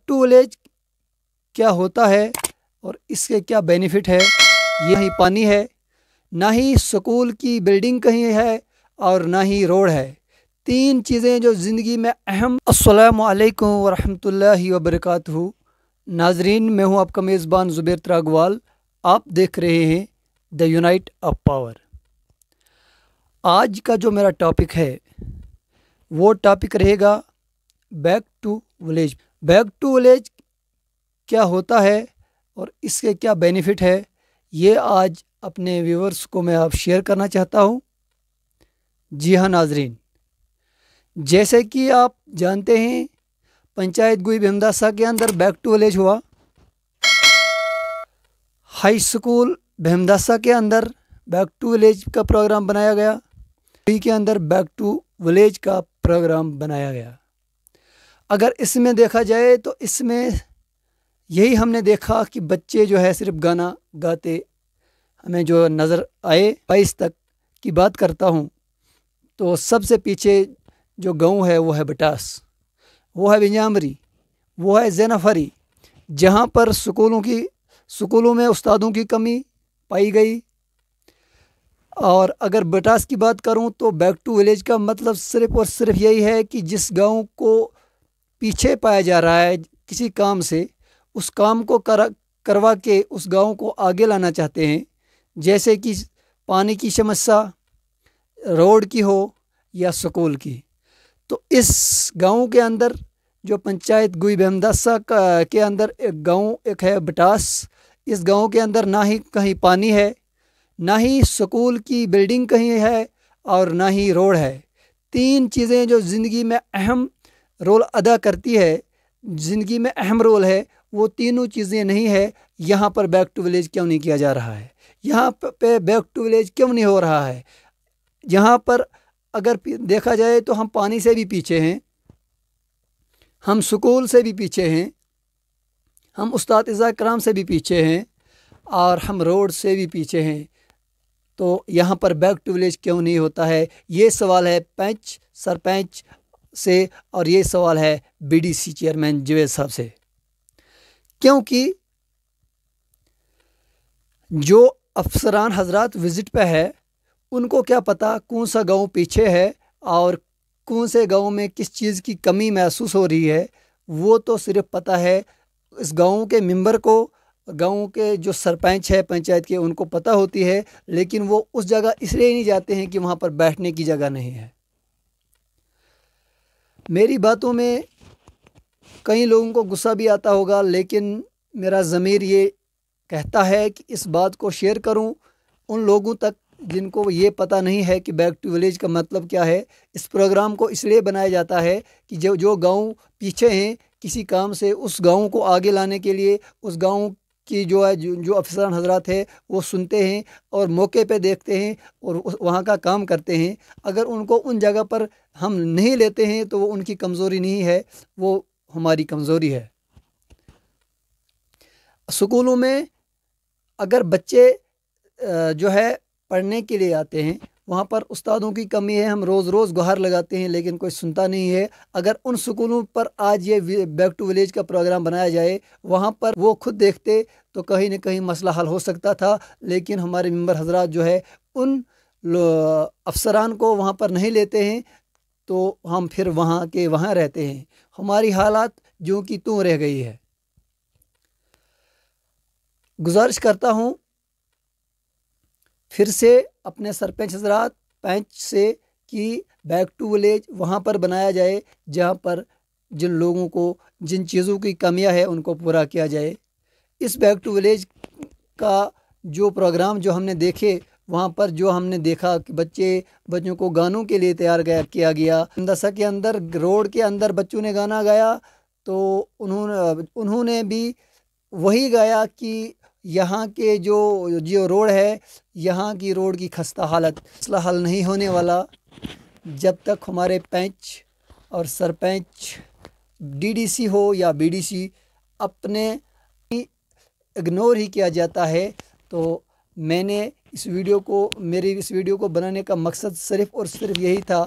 To village क्या होता है और इसके क्या बेनिफिट है। ये ही पानी है, ना ही स्कूल की बिल्डिंग कहीं है और ना ही रोड है। तीन चीज़ें जो ज़िंदगी में अहम। अस्सलामु अलैकुम वरहमतुल्लाहि वबरकातुहू। नाजरीन, मैं हूँ आपका मेज़बान ज़ुबैर त्रागवाल। आप देख रहे हैं द यूनाइट ऑफ पावर। आज का जो मेरा टॉपिक है वो टॉपिक रहेगा back to village. Back to village क्या होता है और इसके क्या बेनिफिट है, ये आज अपने व्यूअर्स को मैं आप शेयर करना चाहता हूँ। जी हाँ नाजरीन, जैसे कि आप जानते हैं पंचायत गुई भीमदासा के अंदर बैक टू विलेज हुआ। हाई स्कूल भीमदासा के अंदर बैक टू विलेज का प्रोग्राम बनाया गया। के अंदर बैक टू विलेज का प्रोग्राम बनाया गया। अगर इसमें देखा जाए तो इसमें यही हमने देखा कि बच्चे जो है सिर्फ गाना गाते हमें जो नज़र आए। 22 तक की बात करता हूँ तो सबसे पीछे जो गांव है वो है बटास, वो है बिंजामरी, वो है ज़ैनाफरी, जहाँ पर स्कूलों में उस्तादों की कमी पाई गई। और अगर बटास की बात करूं तो बैक टू विलेज का मतलब सिर्फ और सिर्फ यही है कि जिस गांव को पीछे पाया जा रहा है किसी काम से, उस काम को करवा के उस गांव को आगे लाना चाहते हैं। जैसे कि पानी की समस्या रोड की हो या स्कूल की। तो इस गांव के अंदर जो पंचायत गुई भीमदासा के अंदर एक गांव एक है बटास। इस गांव के अंदर ना ही कहीं पानी है, ना ही स्कूल की बिल्डिंग कहीं है और ना ही रोड है। तीन चीज़ें जो ज़िंदगी में अहम रोल अदा करती है, ज़िंदगी में अहम रोल है, वो तीनों चीज़ें नहीं है। यहाँ पर बैक टू विलेज क्यों नहीं किया जा रहा है, यहाँ पे बैक टू विलेज क्यों नहीं हो रहा है। यहाँ पर अगर देखा जाए तो हम पानी से भी पीछे हैं, हम स्कूल से भी पीछे हैं, हम उस्ताद कराम से भी पीछे हैं और हम रोड से भी पीछे हैं। तो यहाँ पर बैक टू विलेज क्यों नहीं होता है, ये सवाल है पंच सरपंच से और ये सवाल है बीडीसी चेयरमैन जवेद साहब से। क्योंकि जो अफसरान हजरात विज़िट पे है उनको क्या पता कौन सा गांव पीछे है और कौन से गांव में किस चीज़ की कमी महसूस हो रही है। वो तो सिर्फ पता है इस गांव के मेंबर को, गांव के जो सरपंच है पंचायत के, उनको पता होती है। लेकिन वो उस जगह इसलिए नहीं जाते हैं कि वहाँ पर बैठने की जगह नहीं है। मेरी बातों में कई लोगों को गुस्सा भी आता होगा, लेकिन मेरा ज़मीर ये कहता है कि इस बात को शेयर करूं उन लोगों तक जिनको ये पता नहीं है कि बैक टू विलेज का मतलब क्या है। इस प्रोग्राम को इसलिए बनाया जाता है कि जो गांव पीछे हैं किसी काम से, उस गांव को आगे लाने के लिए उस गांव की जो है जो अफसरान हजरात है वो सुनते हैं और मौके पे देखते हैं और वहाँ का काम करते हैं। अगर उनको उन जगह पर हम नहीं लेते हैं तो वो उनकी कमज़ोरी नहीं है, वो हमारी कमज़ोरी है। स्कूलों में अगर बच्चे जो है पढ़ने के लिए आते हैं, वहाँ पर उस्तादों की कमी है, हम रोज़ रोज़ गुहार लगाते हैं लेकिन कोई सुनता नहीं है। अगर उन स्कूलों पर आज ये बैक टू विलेज का प्रोग्राम बनाया जाए, वहाँ पर वो खुद देखते तो कहीं न कहीं मसला हल हो सकता था। लेकिन हमारे मेंबर हजरात जो है उन अफसरान को वहाँ पर नहीं लेते हैं, तो हम फिर वहाँ के वहाँ रहते हैं। हमारी हालात जो कि त्यों रह गई है। गुजारिश करता हूँ फिर से अपने सरपंच हजरात पंच से कि बैक टू विलेज वहाँ पर बनाया जाए जहाँ पर जिन लोगों को जिन चीज़ों की कमियां है उनको पूरा किया जाए। इस बैक टू विलेज का जो प्रोग्राम जो हमने देखे, वहाँ पर जो हमने देखा कि बच्चों को गानों के लिए तैयार किया गया। भीमदासा के अंदर रोड के अंदर बच्चों ने गाना गाया तो उन्होंने भी वही गाया कि यहाँ के जो रोड है, यहाँ की रोड की खस्ता हालत मसला हल नहीं होने वाला जब तक हमारे पंच और सरपंच डीडीसी हो या बीडीसी अपने इग्नोर ही किया जाता है। तो मैंने मेरी इस वीडियो को बनाने का मकसद सिर्फ़ और सिर्फ यही था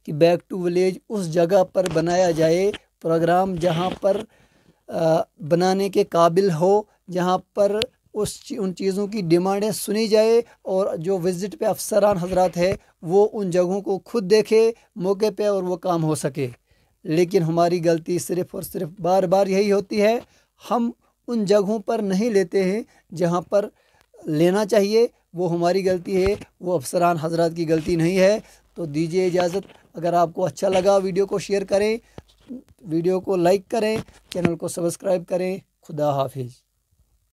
कि बैक टू विलेज उस जगह पर बनाया जाए پروگرام جہاں پر بنانے کے قابل ہو، جہاں پر ان چیزوں کی ڈیمانڈیں سنی جائے، اور جو وزٹ پہ افسران حضرات ہے وہ ان جگہوں کو خود دیکھے موقع پہ اور وہ کام ہو سکے۔ لیکن ہماری غلطی صرف اور صرف بار بار یہی ہوتی ہے، ہم ان جگہوں پر نہیں لیتے ہیں جہاں پر لینا چاہیے۔ وہ ہماری غلطی ہے، وہ افسران حضرات کی غلطی نہیں ہے۔ تو دیجیے اجازت، اگر آپ کو اچھا لگا ویڈیو کو شیئر کریں، ویڈیو کو لائک کریں، چینل کو سبسکرائب کریں۔ خدا حافظ۔